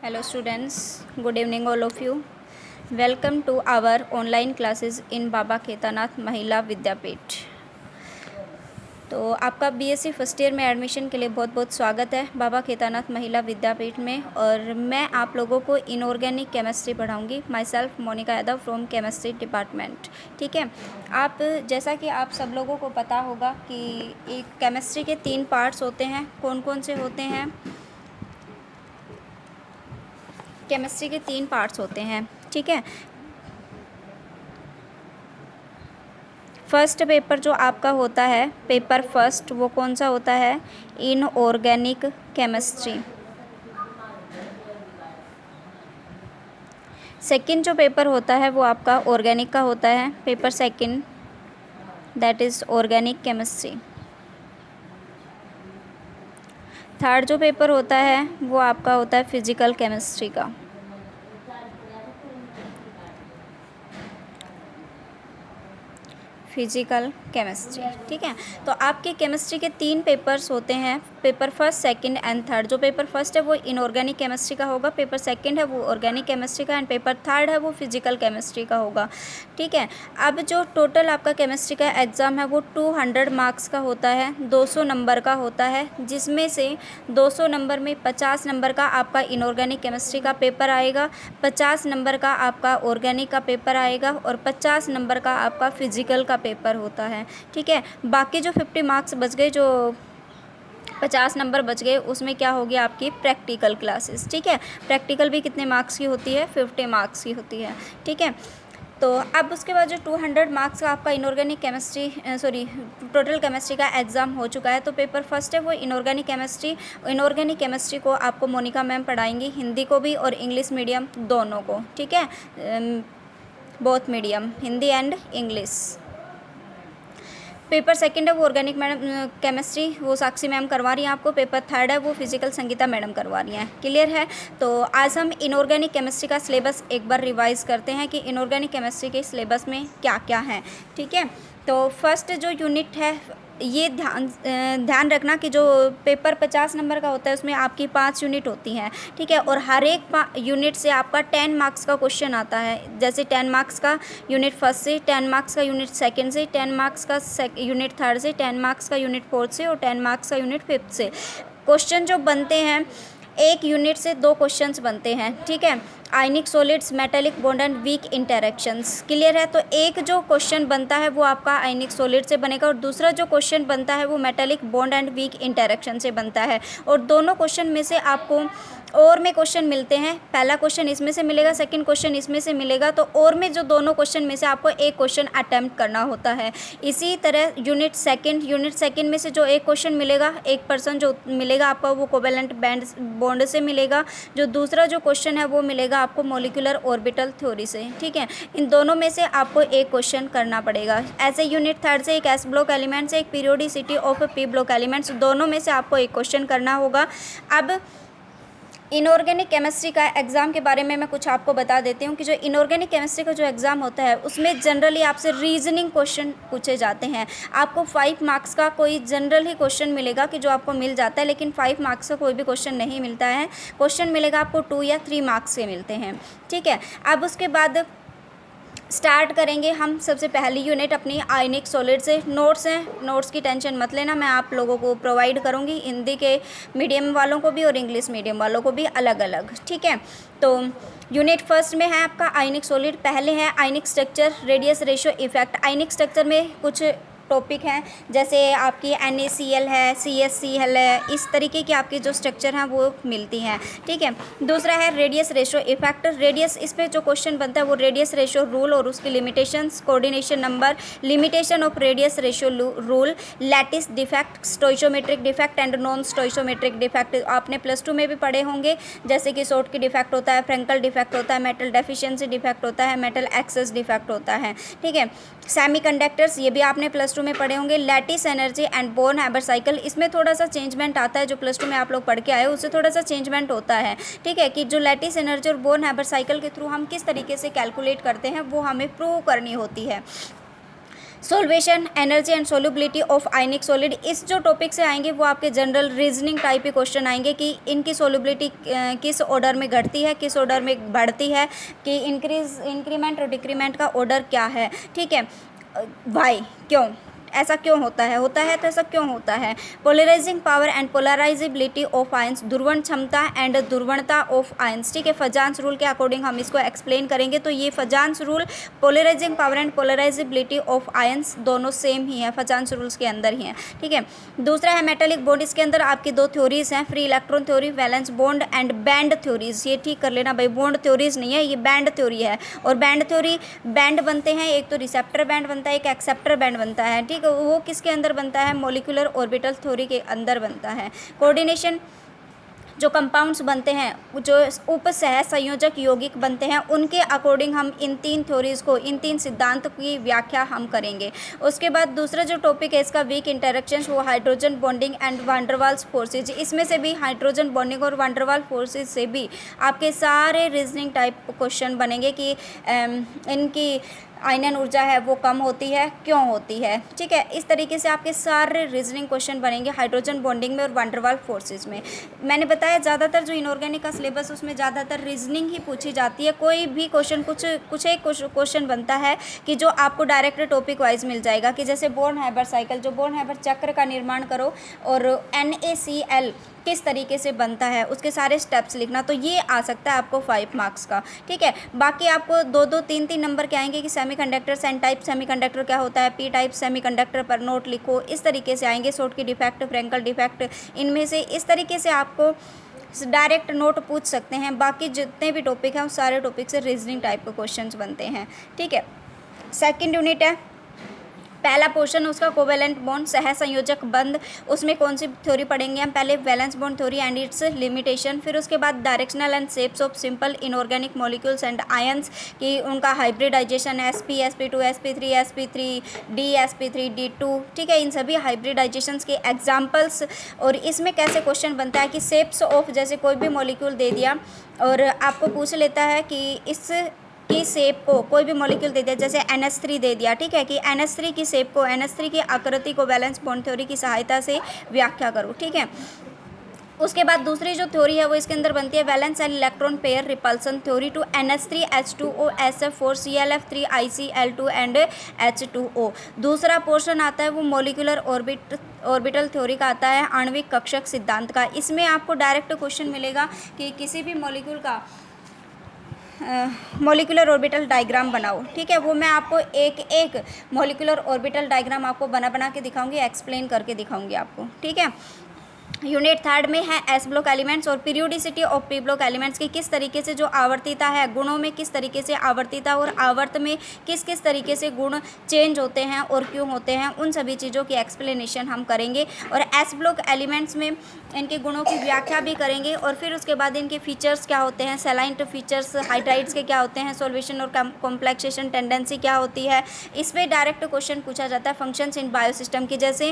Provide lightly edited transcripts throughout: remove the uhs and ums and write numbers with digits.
Hello students, good evening all of you. Welcome to our online classes in बाबा केदारनाथ महिला विद्यापीठ। तो आपका BSc first year में admission के लिए बहुत बहुत स्वागत है बाबा केदारनाथ महिला विद्यापीठ में। और मैं आप लोगों को इनऑर्गेनिक केमिस्ट्री पढ़ाऊंगी। Myself Monika Yadav from chemistry department. ठीक है, आप जैसा कि आप सब लोगों को पता होगा कि एक केमिस्ट्री के 3 पार्ट्स होते हैं। कौन कौन से होते हैं? केमिस्ट्री के 3 पार्ट्स होते हैं। ठीक है, फर्स्ट पेपर जो आपका होता है, पेपर फर्स्ट, वो कौन सा होता है? Inorganic chemistry. सेकंड जो पेपर होता है वो आपका ऑर्गेनिक का होता है, paper second, that is organic chemistry. Third जो पेपर होता है वो आपका होता है फिजिकल केमिस्ट्री का। Physical chemistry. ठीक है, तो आपके केमिस्ट्री के 3 पेपर्स होते हैं, paper first, second and third. जो पेपर फर्स्ट है वो इनऑर्गेनिक केमिस्ट्री का होगा, पेपर सेकंड है वो ऑर्गेनिक केमिस्ट्री का, एंड पेपर थर्ड है वो फिजिकल केमिस्ट्री का होगा। ठीक है, अब जो टोटल आपका केमिस्ट्री का एग्ज़ाम है वो 200 मार्क्स का होता है, 200 नंबर का होता है, जिसमें से 200 नंबर में 50 नंबर का आपका इनऑर्गेनिक केमिस्ट्री का पेपर आएगा, 50 नंबर का आपका ऑर्गेनिक का पेपर आएगा और 50 नंबर का आपका फिजिकल का पेपर होता है। ठीक है, बाकी जो 50 मार्क्स बच गए, जो 50 नंबर बच गए, उसमें क्या होगी आपकी प्रैक्टिकल क्लासेस। ठीक है, प्रैक्टिकल भी कितने मार्क्स की होती है? 50 मार्क्स की होती है। ठीक है, तो अब उसके बाद जो 200 मार्क्स का आपका इनऑर्गेनिक केमिस्ट्री टोटल केमिस्ट्री का एग्ज़ाम हो चुका है। तो पेपर फर्स्ट है वो इनऑर्गेनिक केमिस्ट्री। इनऑर्गेनिक केमिस्ट्री को आपको मोनिका मैम पढ़ाएंगी, हिंदी को भी और इंग्लिश मीडियम दोनों को। ठीक है, both medium, Hindi and English. Paper second है वो ऑर्गेनिक मैडम केमिस्ट्री, वो साक्षी मैम करवा रही हैं आपको। पेपर थर्ड है वो फिजिकल संगीता मैडम करवा रही हैं। क्लियर है? तो आज हम इनऑर्गेनिक केमिस्ट्री का सिलेबस एक बार रिवाइज करते हैं कि इनऑर्गेनिक केमिस्ट्री के सिलेबस में क्या क्या है। ठीक है, तो फर्स्ट जो यूनिट है, ये ध्यान रखना कि जो पेपर 50 नंबर का होता है उसमें आपकी 5 यूनिट होती हैं। ठीक है, और हर एक यूनिट से आपका 10 मार्क्स का क्वेश्चन आता है। जैसे 10 मार्क्स का यूनिट फर्स्ट से, 10 मार्क्स का यूनिट सेकंड से, 10 मार्क्स का यूनिट थर्ड से, 10 मार्क्स का यूनिट फोर्थ से और 10 मार्क्स का यूनिट फिफ्थ से। क्वेश्चन जो बनते हैं, एक यूनिट से 2 क्वेश्चंस बनते हैं। ठीक है, ionic solids, metallic bond and weak interactions. Clear है? तो एक जो क्वेश्चन बनता है वो आपका आयनिक सॉलिड से बनेगा और दूसरा जो क्वेश्चन बनता है वो metallic bond and weak interaction से बनता है। और दोनों क्वेश्चन में से आपको और में क्वेश्चन मिलते हैं। पहला क्वेश्चन इसमें से मिलेगा, सेकंड क्वेश्चन इसमें से मिलेगा। तो और में जो दोनों क्वेश्चन में से आपको एक क्वेश्चन अटेम्प्ट करना होता है। इसी तरह यूनिट सेकंड में से जो एक क्वेश्चन मिलेगा, एक पर्सन जो मिलेगा आपका वो कोवेलेंट बॉन्ड से मिलेगा। जो दूसरा जो क्वेश्चन है वो मिलेगा आपको मॉलिक्यूलर ऑर्बिटल थ्योरी से। ठीक है, इन दोनों में से आपको एक क्वेश्चन करना पड़ेगा। ऐसे यूनिट थर्ड से एक एस ब्लॉक एलिमेंट से, एक periodicity of P block elements, दोनों में से आपको एक क्वेश्चन करना होगा। अब इनऑर्गेनिक केमिस्ट्री का एग्ज़ाम के बारे में मैं कुछ आपको बता देती हूँ कि जो इनऑर्गेनिक केमिस्ट्री का जो एग्ज़ाम होता है उसमें जनरली आपसे रीजनिंग क्वेश्चन पूछे जाते हैं। आपको 5 मार्क्स का कोई जनरल ही क्वेश्चन मिलेगा कि जो आपको मिल जाता है, लेकिन 5 मार्क्स का कोई भी क्वेश्चन नहीं मिलता है। क्वेश्चन मिलेगा आपको 2 या 3 मार्क्स के मिलते हैं। ठीक है, अब उसके बाद स्टार्ट करेंगे हम सबसे पहली यूनिट अपनी आयनिक सॉलिड से। नोट्स हैं, नोट्स की टेंशन मत लेना, मैं आप लोगों को प्रोवाइड करूंगी, हिंदी के मीडियम वालों को भी और इंग्लिश मीडियम वालों को भी अलग अलग। ठीक है, तो यूनिट फर्स्ट में है आपका आयनिक सॉलिड। पहले है आयनिक स्ट्रक्चर, रेडियस रेशियो इफेक्ट। आयनिक स्ट्रक्चर में कुछ टॉपिक हैं, जैसे आपकी NaCl है, CsCl है, इस तरीके की आपकी जो स्ट्रक्चर हैं वो मिलती हैं। ठीक है, दूसरा है रेडियस रेशियो इफेक्ट। रेडियस, इस पे जो क्वेश्चन बनता है वो रेडियस रेशियो रूल और उसकी limitations, coordination number, limitation of radius ratio rule, lattice defect, stoichiometric defect and non stoichiometric defect. आपने +2 में भी पढ़े होंगे, जैसे कि शॉर्ट की डिफेक्ट होता है, फ्रेंकल डिफेक्ट होता है, मेटल डेफिशिएंसी डिफेक्ट होता है, मेटल एक्सेस डिफेक्ट होता है। ठीक है, सेमीकंडक्टर्स, ये भी आपने +2 में पढ़े होंगे। Lattice energy and Born Haber cycle, इसमें थोड़ा सा चेंजमेंट आता है, जो +2 में आप लोग पढ़ के आए हो उससे थोड़ा सा चेंजमेंट होता है। ठीक है, कि जो लैटिस एनर्जी और बोर्न हैबर साइकिल के थ्रू हम किस तरीके से कैलकुलेट करते हैं वो हमें प्रूव करनी होती है। Solution, energy and solubility of ionic solid, इस जो टॉपिक से आएंगे वो आपके जनरल रीजनिंग टाइप के क्वेश्चन आएंगे कि इनकी सोल्युबिलिटी किस ऑर्डर में घटती है, किस ऑर्डर में बढ़ती है, कि इंक्रीमेंट और डिक्रीमेंट का ऑर्डर क्या है, ठीक है, वाई, क्यों ऐसा क्यों होता है तो ऐसा क्यों होता है। Polarising power and polarisability of ions, ध्रुवण क्षमता एंड ध्रुवणता ऑफ आयंस, ठीक है, फजांस रूल के अकॉर्डिंग हम इसको एक्सप्लेन करेंगे। तो ये Fajans rule, polarizing power and polarisability of ions दोनों सेम ही है, फजांस रूल्स के अंदर ही है, ठीक है। दूसरा है मेटालिक बॉन्ड, इसके अंदर आपकी दो थ्योरीज हैं, free electron theory, valence bond and band theories. ये ठीक कर लेना भाई, बॉन्ड थ्योरीज नहीं है, ये बैंड थ्योरी है। और बैंड थ्योरी, बैंड बनते हैं, एक तो रिसेप्टर बैंड बनता है, एक एक्सेप्टर बैंड बनता है, ठीक है। वो किसके अंदर बनता है, मॉलिक्यूलर ऑर्बिटल थ्योरी के अंदर बनता है। कोऑर्डिनेशन, जो कंपाउंड्स बनते हैं, जो उपसह संयोजक यौगिक बनते हैं, उनके अकॉर्डिंग हम इन तीन थ्योरीज को, इन तीन सिद्धांत की व्याख्या हम करेंगे। उसके बाद दूसरा जो टॉपिक है इसका वीक इंटरेक्शंस, वो हाइड्रोजन बॉन्डिंग एंड वांडरवाल्स फोर्सेज। इसमें से भी हाइड्रोजन बॉन्डिंग और वांडरवाल फोर्सेज से भी आपके सारे रीजनिंग टाइप क्वेश्चन बनेंगे कि इनकी आयनन ऊर्जा है वो कम होती है, क्यों होती है, ठीक है। इस तरीके से आपके सारे रीजनिंग क्वेश्चन बनेंगे हाइड्रोजन बॉन्डिंग में और वांडरवाल फोर्सेस में। मैंने बताया ज़्यादातर जो इनऑर्गेनिक का सिलेबस उसमें ज़्यादातर रीजनिंग ही पूछी जाती है। कोई भी क्वेश्चन कुछ एक क्वेश्चन बनता है कि जो आपको डायरेक्ट टॉपिक वाइज मिल जाएगा, कि जैसे बोर्न हैबर साइकिल, जो बोर्न हैबर चक्र का निर्माण करो और NaCl किस तरीके से बनता है, उसके सारे स्टेप्स लिखना, तो ये आ सकता है आपको 5 मार्क्स का, ठीक है। बाकी आपको 2-2, 3-3 नंबर के आएंगे कि सेमीकंडक्टर्स एंड टाइप सेमीकंडक्टर क्या होता है, पी टाइप सेमीकंडक्टर पर नोट लिखो, इस तरीके से आएंगे। शॉर्टकी डिफेक्ट, फ्रैंकल डिफेक्ट, इनमें से इस तरीके से आपको डायरेक्ट नोट पूछ सकते हैं। बाकी जितने भी टॉपिक हैं उस सारे टॉपिक से रीजनिंग टाइप के क्वेश्चंस बनते हैं, ठीक है। सेकंड यूनिट है, पहला पोर्शन उसका कोवेलेंट बॉन्ड, सह संयोजक बंध। उसमें कौन सी थ्योरी पढ़ेंगे हम, पहले valence bond theory and it's limitation, फिर उसके बाद directional and shapes of simple inorganic molecules and ions, कि उनका hybridisation, sp sp2 sp3 sp3 d sp3 d2, ठीक है, इन सभी हाइब्रिडाइजेशंस के एग्जांपल्स। और इसमें कैसे क्वेश्चन बनता है कि शेप्स ऑफ, जैसे कोई भी मॉलिक्यूल दे दिया और आपको पूछ लेता है कि इस की शेप को, कोई भी मॉलिक्यूल दे दिया, जैसे NH3 दे दिया, ठीक है, कि NH3 की शेप को, NH3 की आकृति को वैलेंस बॉन्ड थ्योरी की सहायता से व्याख्या करो, ठीक है। उसके बाद दूसरी जो थ्योरी है वो इसके अंदर बनती है valence and electron pair repulsion theory to NH3 H2O SF4 ClF3 ICl2 and H2O। दूसरा पोर्शन आता है वो मॉलिक्यूलर ऑर्बिटल थ्योरी का आता है, आणविक कक्षक सिद्धांत का। इसमें आपको डायरेक्ट क्वेश्चन मिलेगा कि किसी भी मॉलिक्यूल का मॉलिक्यूलर ऑर्बिटल डायग्राम बनाओ, ठीक है। वो मैं आपको एक मॉलिक्यूलर ऑर्बिटल डायग्राम आपको बना के दिखाऊंगी, एक्सप्लेन करके दिखाऊंगी आपको, ठीक है। यूनिट थर्ड में है एस ब्लॉक एलिमेंट्स और periodicity of P block elements की किस तरीके से जो आवर्तिता है, गुणों में किस तरीके से आवर्तिता और आवर्त में किस किस तरीके से गुण चेंज होते हैं और क्यों होते हैं, उन सभी चीज़ों की एक्सप्लेनेशन हम करेंगे। और एस ब्लॉक एलिमेंट्स में इनके गुणों की व्याख्या भी करेंगे और फिर उसके बाद इनके फीचर्स क्या होते हैं, सेलाइंट फीचर्स हाइड्राइड्स के क्या होते हैं, सॉल्वेशन और कॉम्प्लेक्सेशन टेंडेंसी क्या होती है। इस पर डायरेक्ट क्वेश्चन पूछा जाता है फंक्शंस इन बायोसिस्टम की। जैसे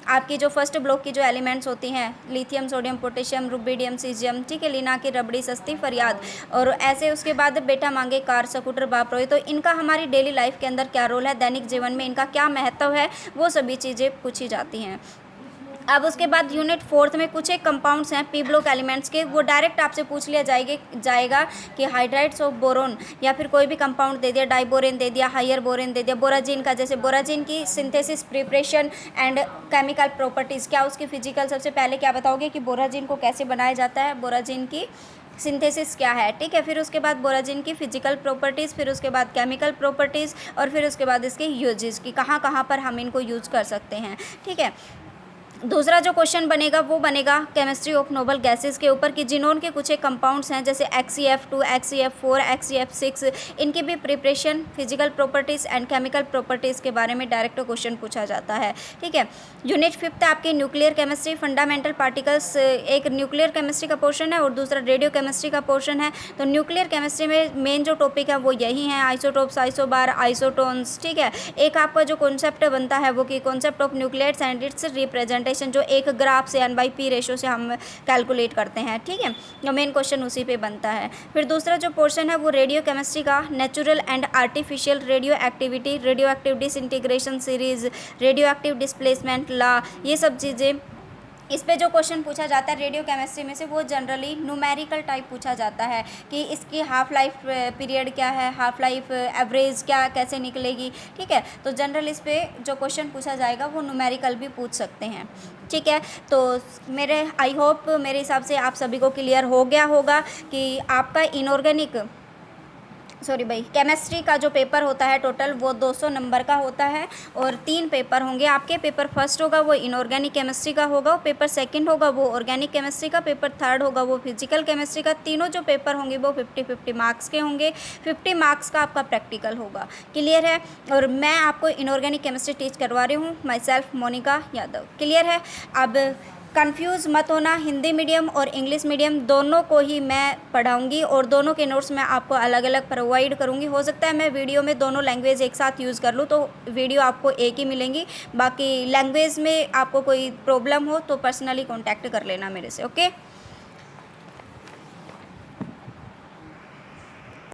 आपकी जो फर्स्ट ब्लॉक की जो एलिमेंट्स होती हैं, lithium, sodium, potassium, rubidium, caesium, ठीक है, लीना की रबड़ी सस्ती फरियाद, और ऐसे उसके बाद बेटा मांगे कार स्कूटर बाप रोए। तो इनका हमारी डेली लाइफ के अंदर क्या रोल है, दैनिक जीवन में इनका क्या महत्व है, वो सभी चीज़ें पूछी जाती हैं। अब उसके बाद यूनिट फोर्थ में कुछ एक कंपाउंड्स हैं पी ब्लॉक एलिमेंट्स के, वो डायरेक्ट आपसे पूछ लिया जाएगा कि हाइड्राइड्स ऑफ बोरोन, या फिर कोई भी कंपाउंड दे दिया, डाइबोरेन दे दिया, हायर बोरेन दे दिया, बोराजिन का, जैसे बोराजिन की synthesis, preparation and chemical properties, क्या उसकी फिजिकल, सबसे पहले क्या बताओगे कि बोराजिन को कैसे बनाया जाता है, बोराजिन की सिंथेसिस क्या है, ठीक है। फिर उसके बाद बोराजिन की फिजिकल प्रॉपर्टीज़, फिर उसके बाद केमिकल प्रॉपर्टीज़, और फिर उसके बाद इसके यूजेस की, कहाँ कहाँ पर हम इनको यूज़ कर सकते हैं, ठीक है। दूसरा जो क्वेश्चन बनेगा वो बनेगा केमिस्ट्री ऑफ नोबल गैसेस के ऊपर, कि जिनोन के कुछ एक कंपाउंड्स हैं जैसे XCF2, XCF4, XCF6, इनकी भी preparation, physical properties and chemical properties के बारे में डायरेक्ट क्वेश्चन पूछा जाता है, ठीक है। यूनिट फिफ्थ आपकी न्यूक्लियर केमिस्ट्री, फंडामेंटल पार्टिकल्स, एक न्यूक्लियर केमिस्ट्री का पोर्शन है और दूसरा रेडियो केमिस्ट्री का पोर्शन है। तो न्यूक्लियर केमिस्ट्री में मेन जो टॉपिक है वो यही है, आइसोटोप्स, आइसोबार, आइसोटोन्स, ठीक है। एक आपका जो कॉन्सेप्ट बनता है वो कि concept of nucleates and its representation representation जो एक ग्राफ से N/P रेशो से हम कैलकुलेट करते हैं, ठीक है। तो मेन क्वेश्चन उसी पे बनता है। फिर दूसरा जो पोर्शन है वो रेडियो केमिस्ट्री का natural and artificial radio activity, radio active disintegration series, radio active displacement law, ये सब चीज़ें इस पे जो क्वेश्चन पूछा जाता है रेडियो केमिस्ट्री में से वो जनरली न्यूमेरिकल टाइप पूछा जाता है कि इसकी हाफ लाइफ पीरियड क्या है, हाफ लाइफ एवरेज क्या कैसे निकलेगी, ठीक है। तो जनरल इस पे जो क्वेश्चन पूछा जाएगा वो न्यूमेरिकल भी पूछ सकते हैं, ठीक है। तो मेरे आई होप मेरे हिसाब से आप सभी को क्लियर हो गया होगा कि आपका केमिस्ट्री का जो पेपर होता है टोटल वो 200 नंबर का होता है और 3 पेपर होंगे आपके। पेपर फर्स्ट होगा वो इनऑर्गेनिक केमिस्ट्री का होगा, पेपर सेकंड होगा वो ऑर्गेनिक केमिस्ट्री का, पेपर थर्ड होगा वो फिजिकल केमिस्ट्री का। तीनों जो पेपर होंगे वो 50-50 मार्क्स के होंगे, 50 मार्क्स का आपका प्रैक्टिकल होगा, क्लियर है। और मैं आपको इनऑर्गेनिक केमिस्ट्री टीच करवा रही हूँ, myself Monika Yadav, clear है। अब कंफ्यूज मत होना, हिंदी मीडियम और इंग्लिश मीडियम दोनों को ही मैं पढ़ाऊंगी और दोनों के नोट्स मैं आपको अलग अलग प्रोवाइड करूंगी। हो सकता है मैं वीडियो में दोनों लैंग्वेज एक साथ यूज़ कर लूँ तो वीडियो आपको एक ही मिलेंगी, बाकी लैंग्वेज में आपको कोई प्रॉब्लम हो तो पर्सनली कॉन्टैक्ट कर लेना मेरे से, ओके।